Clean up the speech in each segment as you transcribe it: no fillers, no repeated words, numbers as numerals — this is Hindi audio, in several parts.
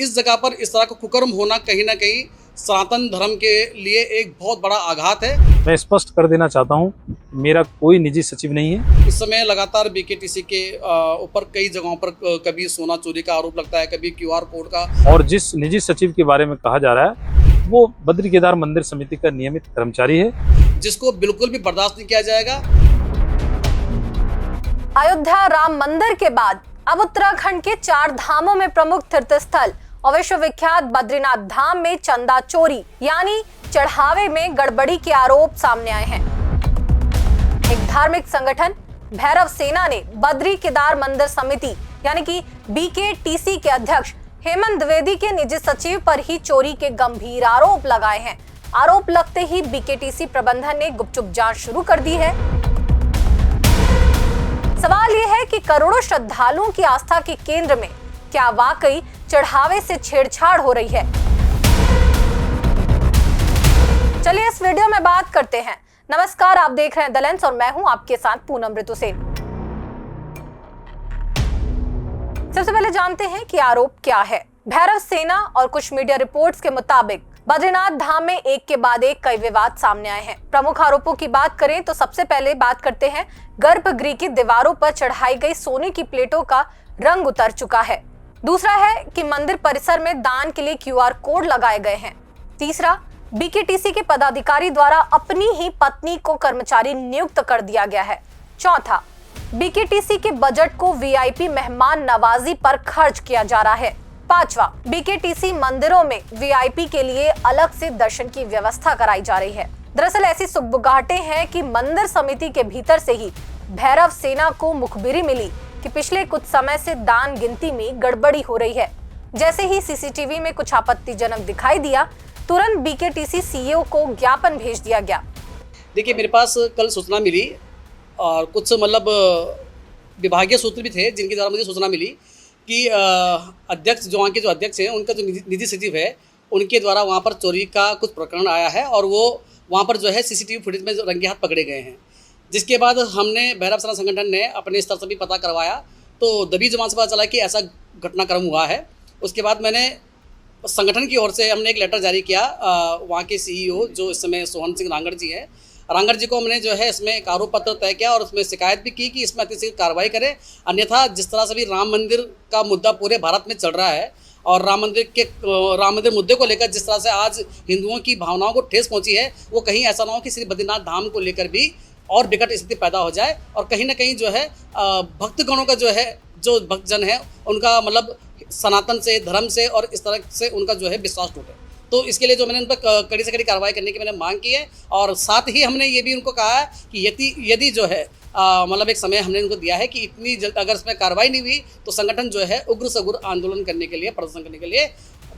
इस जगह पर इस तरह का कुकर्म होना कहीं ना कहीं सनातन धर्म के लिए एक बहुत बड़ा आघात है। मैं स्पष्ट कर देना चाहता हूं, मेरा कोई निजी सचिव नहीं है। इस समय लगातार बीकेटीसी के ऊपर कई जगहों पर कभी सोना चोरी का आरोप लगता है, कभी क्यूआर कोड का। और जिस निजी सचिव के बारे में कहा जा रहा है वो बद्री केदार मंदिर समिति का नियमित कर्मचारी है, जिसको बिल्कुल भी बर्दाश्त नहीं किया जाएगा। अयोध्या राम मंदिर के बाद अब उत्तराखंड के 4 धामों में प्रमुख तीर्थ स्थल और विश्वविख्यात बद्रीनाथ धाम में चंदा चोरी यानी चढ़ावे में गड़बड़ी के आरोप सामने आए हैं। एक धार्मिक संगठन भैरव सेना ने बद्री केदार मंदिर समिति यानी कि बीकेटीसी के अध्यक्ष हेमंत द्विवेदी के निजी सचिव पर ही चोरी के गंभीर आरोप लगाए हैं। आरोप लगते ही बीकेटीसी प्रबंधन ने गुपचुप जांच शुरू कर दी है। सवाल यह है कि करोड़ों श्रद्धालुओं की आस्था के केंद्र में क्या वाकई चढ़ावे से छेड़छाड़ हो रही है? चलिए इस वीडियो में बात करते हैं। नमस्कार, आप देख रहे हैं द लेंस और मैं हूं आपके साथ पूनम ऋतुसेन। सबसे पहले जानते हैं कि आरोप क्या है। भैरव सेना और कुछ मीडिया रिपोर्ट्स के मुताबिक बद्रीनाथ धाम में एक के बाद एक कई विवाद सामने आए हैं। प्रमुख आरोपों की बात करें तो सबसे पहले बात करते हैं गर्भगृह की दीवारों पर चढ़ाई गई सोने की प्लेटों का रंग उतर चुका है। दूसरा है कि मंदिर परिसर में दान के लिए क्यूआर कोड लगाए गए हैं। तीसरा, बीकेटीसी के पदाधिकारी द्वारा अपनी ही पत्नी को कर्मचारी नियुक्त कर दिया गया है। चौथा, बीकेटीसी के बजट को वीआईपी मेहमान नवाजी पर खर्च किया जा रहा है। पांचवा, बीकेटीसी मंदिरों में वीआईपी के लिए अलग से दर्शन की व्यवस्था कराई जा रही है। दरअसल ऐसी सुगबुगाहटें हैं कि मंदिर समिति के भीतर से ही भैरव सेना को मुखबिरी मिली कि पिछले कुछ समय से दान गिनती में गड़बड़ी हो रही है। जैसे ही सीसीटीवी में कुछ आपत्तिजनक दिखाई दिया, तुरंत बीकेटीसी सीईओ को ज्ञापन भेज दिया गया। देखिए, मेरे पास कल सूचना मिली और कुछ विभागीय सूत्र भी थे जिनके द्वारा मुझे सूचना मिली कि अध्यक्ष जो वहाँ के जो अध्यक्ष हैं उनका जो निजी सचिव है उनके द्वारा वहाँ पर चोरी का कुछ प्रकरण आया है और वो वहाँ पर जो है सीसीटीवी फुटेज में रंगे हाथ पकड़े गए हैं। जिसके बाद हमने भैरव सेना संगठन ने अपने स्तर से भी पता करवाया तो दबी जुबान से पता चला कि ऐसा घटनाक्रम हुआ है। उसके बाद मैंने संगठन की ओर से हमने एक लेटर जारी किया वहाँ के सीईओ जो इस समय सोहन सिंह रांगड़ जी हैं। रांगड़ जी को हमने जो है इसमें एक आरोप पत्र तय किया और उसमें शिकायत भी की कि इसमें अतिशीघ्र कार्रवाई करें, अन्यथा जिस तरह से भी राम मंदिर का मुद्दा पूरे भारत में चल रहा है और राम मंदिर मुद्दे को लेकर जिस तरह से आज हिंदुओं की भावनाओं को ठेस पहुंची है, वो कहीं ऐसा ना हो कि श्री बद्रीनाथ धाम को लेकर भी और विकट स्थिति पैदा हो जाए और कहीं ना कहीं जो है भक्तगणों का जो है जो भक्तजन है उनका सनातन से, धर्म से और इस तरह से उनका जो है विश्वास टूटे। तो इसके लिए जो मैंने उन पर कड़ी से कड़ी कार्रवाई करने की मैंने मांग की है और साथ ही हमने ये भी उनको कहा है कि यदि जो है एक समय हमने उनको दिया है कि इतनी जल्द अगर इसमें कार्रवाई नहीं हुई तो संगठन जो है उग्र से उग्र आंदोलन करने के लिए, प्रदर्शन करने के लिए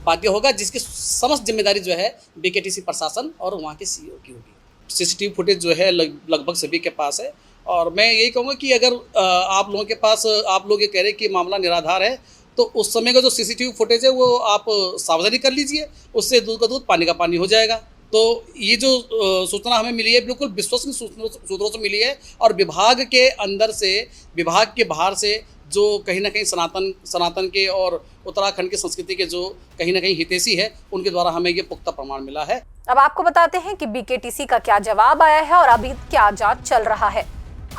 बाध्य होगा, जिसकी समस्त जिम्मेदारी जो है बीकेटीसी प्रशासन और वहाँ के सीईओ की होगी। सीसीटीवी फुटेज जो है लगभग सभी के पास है और मैं यही कहूँगा कि अगर आप लोगों के पास आप लोग ये कह रहे हैं कि मामला निराधार है तो उस समय का जो सीसीटीवी फुटेज है वो आप सावधानी कर लीजिए, उससे दूध का दूध पानी का पानी हो जाएगा। तो ये जो सूचना हमें मिली है बिल्कुल विश्वसनीय सूत्रों से मिली है और विभाग के अंदर से, विभाग के बाहर से जो कहीं ना कहीं सनातन के और उत्तराखंड की संस्कृति के जो कहीं ना कहीं हितैषी है उनके द्वारा हमें ये पुख्ता प्रमाण मिला है। अब आपको बताते हैं कि बीकेटीसी का क्या जवाब आया है और अभी क्या जांच चल रहा है।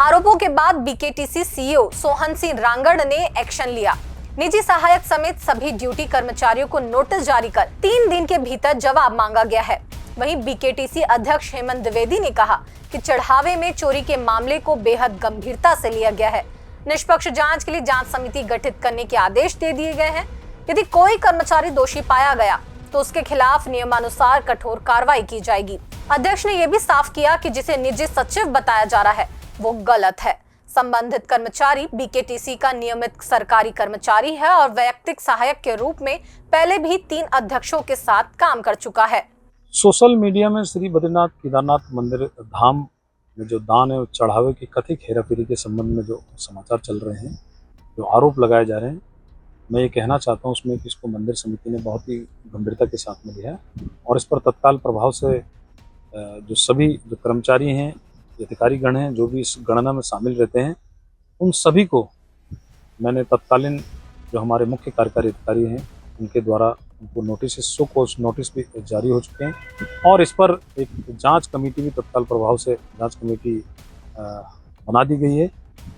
आरोपों के बाद बीकेटीसी सीईओ सोहन सिंह रांगड़ ने एक्शन लिया। निजी सहायक समेत सभी ड्यूटी कर्मचारियों को नोटिस जारी कर 3 दिन के भीतर जवाब मांगा गया है। वहीं बीकेटीसी अध्यक्ष हेमंत द्विवेदी ने कहा कि चढ़ावे में चोरी के मामले को बेहद गंभीरता से लिया गया है। निष्पक्ष जांच के लिए जांच समिति गठित करने के आदेश दे दिए गए हैं। यदि कोई कर्मचारी दोषी पाया गया तो उसके खिलाफ नियमानुसार कठोर कार्रवाई की जाएगी। अध्यक्ष ने यह भी साफ किया कि जिसे निजी सचिव बताया जा रहा है वो गलत है। संबंधित कर्मचारी बीकेटीसी का नियमित सरकारी कर्मचारी है और वैयक्तिक सहायक के रूप में पहले भी 3 अध्यक्षों के साथ काम कर चुका है। सोशल मीडिया में श्री बद्रीनाथ केदारनाथ मंदिर धाम में जो दान है चढ़ावे की कथित हेराफेरी के संबंध में जो समाचार चल रहे हैं, जो आरोप लगाए जा रहे हैं, मैं ये कहना चाहता हूँ उसमें कि इसको मंदिर समिति ने बहुत ही गंभीरता के साथ में लिया है और इस पर तत्काल प्रभाव से जो सभी जो कर्मचारी हैं, अधिकारी गण हैं, जो भी इस गणना में शामिल रहते हैं, उन सभी को मैंने तत्कालीन जो हमारे मुख्य कार्यकारी अधिकारी हैं उनके द्वारा उनको नोटिस सो कॉज नोटिस भी जारी हो चुके हैं और इस पर एक जांच कमेटी भी तत्काल प्रभाव से जांच कमेटी बना दी गई है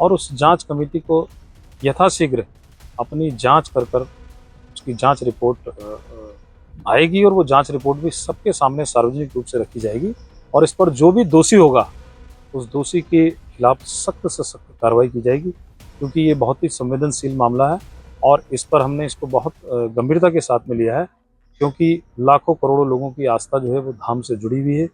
और उस जांच कमेटी को यथाशीघ्र अपनी जांच कर उसकी जांच रिपोर्ट आएगी और वो जांच रिपोर्ट भी सबके सामने सार्वजनिक रूप से रखी जाएगी और इस पर जो भी दोषी होगा उस दोषी के खिलाफ सख्त से सख्त कार्रवाई की जाएगी, क्योंकि ये बहुत ही संवेदनशील मामला है और इस पर हमने इसको बहुत गंभीरता के साथ में लिया है, क्योंकि लाखों करोड़ों लोगों की आस्था जो है वो धाम से जुड़ी हुई है।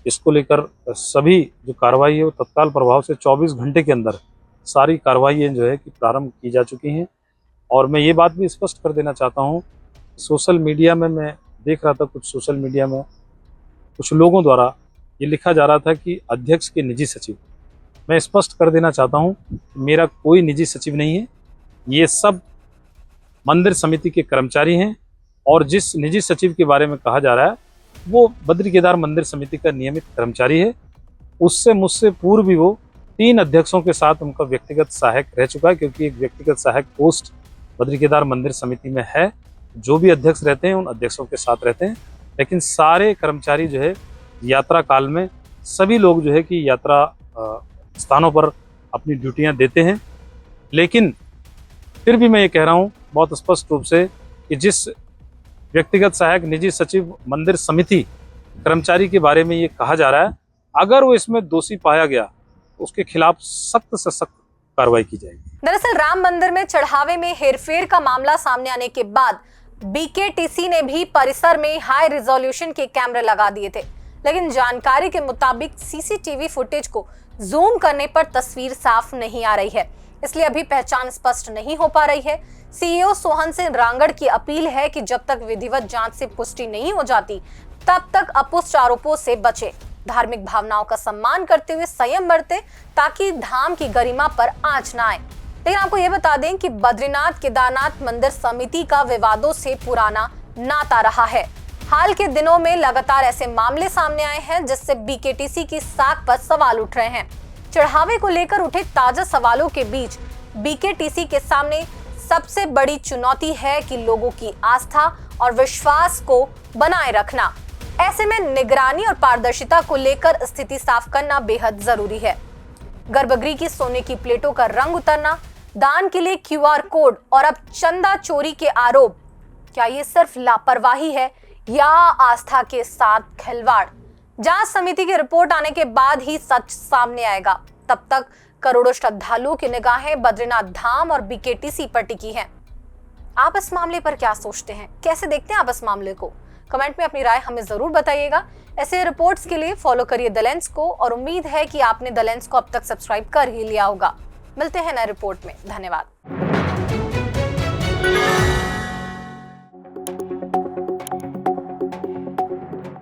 इसको लेकर सभी जो कार्रवाई है वो तत्काल प्रभाव से 24 घंटे के अंदर सारी कार्रवाइयाँ जो है कि प्रारंभ की जा चुकी हैं। और मैं ये बात भी स्पष्ट कर देना चाहता हूँ, सोशल मीडिया में मैं देख रहा था, कुछ सोशल मीडिया में कुछ लोगों द्वारा ये लिखा जा रहा था कि अध्यक्ष के निजी सचिव। मैं स्पष्ट कर देना चाहता हूँ, मेरा कोई निजी सचिव नहीं है, ये सब मंदिर समिति के कर्मचारी हैं और जिस निजी सचिव के बारे में कहा जा रहा है वो बद्री केदार मंदिर समिति का नियमित कर्मचारी है। उससे मुझसे पूर्व भी वो 3 अध्यक्षों के साथ उनका व्यक्तिगत सहायक रह चुका है, क्योंकि एक व्यक्तिगत सहायक पोस्ट बद्री केदार मंदिर समिति में है। जो भी अध्यक्ष रहते हैं उन अध्यक्षों के साथ रहते हैं, लेकिन सारे कर्मचारी जो है यात्रा काल में सभी लोग जो है कि यात्रा स्थानों पर अपनी ड्यूटियां देते हैं। लेकिन फिर भी मैं ये कह रहा हूँ बहुत स्पष्ट रूप से कि जिस व्यक्तिगत सहायक निजी सचिव मंदिर समिति कर्मचारी के बारे में ये कहा जा रहा है, अगर वो इसमें दोषी पाया गया तो उसके खिलाफ सख्त से सख्त कार्रवाई की जाएगी। दरअसल राम मंदिर में चढ़ावे में हेरफेर का मामला सामने आने के बाद बीकेटीसी ने भी परिसर में हाई रिजोल्यूशन के कैमरे लगा दिए थे, लेकिन जानकारी के मुताबिक सीसीटीवी फुटेज को जूम करने पर तस्वीर साफ नहीं आ रही है, इसलिए अभी पहचान स्पष्ट नहीं हो पा रही है। सीईओ सोहन सिंह रांगड़ की अपील है कि जब तक विधिवत जांच से पुष्टि नहीं हो जाती तब तक अपुष्ट आरोपों से बचे, धार्मिक भावनाओं का सम्मान करते हुए संयम बरते ताकि धाम की गरिमा पर आंच न आए। लेकिन आपको ये बता दें कि बद्रीनाथ केदारनाथ मंदिर समिति का विवादों से पुराना नाता रहा है। हाल के दिनों में लगातार ऐसे मामले सामने आए हैं जिससे बीकेटीसी की साख पर सवाल उठ रहे हैं। चढ़ावे को लेकर उठे ताजा सवालों के बीच बीकेटीसी के सामने सबसे बड़ी चुनौती है कि लोगों की आस्था और विश्वास को बनाए रखना। ऐसे में निगरानी और पारदर्शिता को लेकर स्थिति साफ करना बेहद जरूरी है। गर्भगृह की सोने की प्लेटों का रंग उतरना, दान के लिए क्यूआर कोड और अब चंदा चोरी के आरोप, क्या ये सिर्फ लापरवाही है या आस्था के साथ खिलवाड़? जांच समिति की रिपोर्ट आने के बाद ही सच सामने आएगा। तब तक करोड़ों श्रद्धालुओं की निगाहें बद्रीनाथ धाम और बीकेटीसी पर टिकी हैं। आप इस मामले पर क्या सोचते हैं? कैसे देखते हैं आप इस मामले को? कमेंट में अपनी राय हमें जरूर बताइएगा। ऐसे रिपोर्ट्स के लिए फॉलो करिए द लेंस को और उम्मीद है कि आपने द लेंस को अब तक सब्सक्राइब कर ही लिया होगा। मिलते हैं नए रिपोर्ट में। धन्यवाद।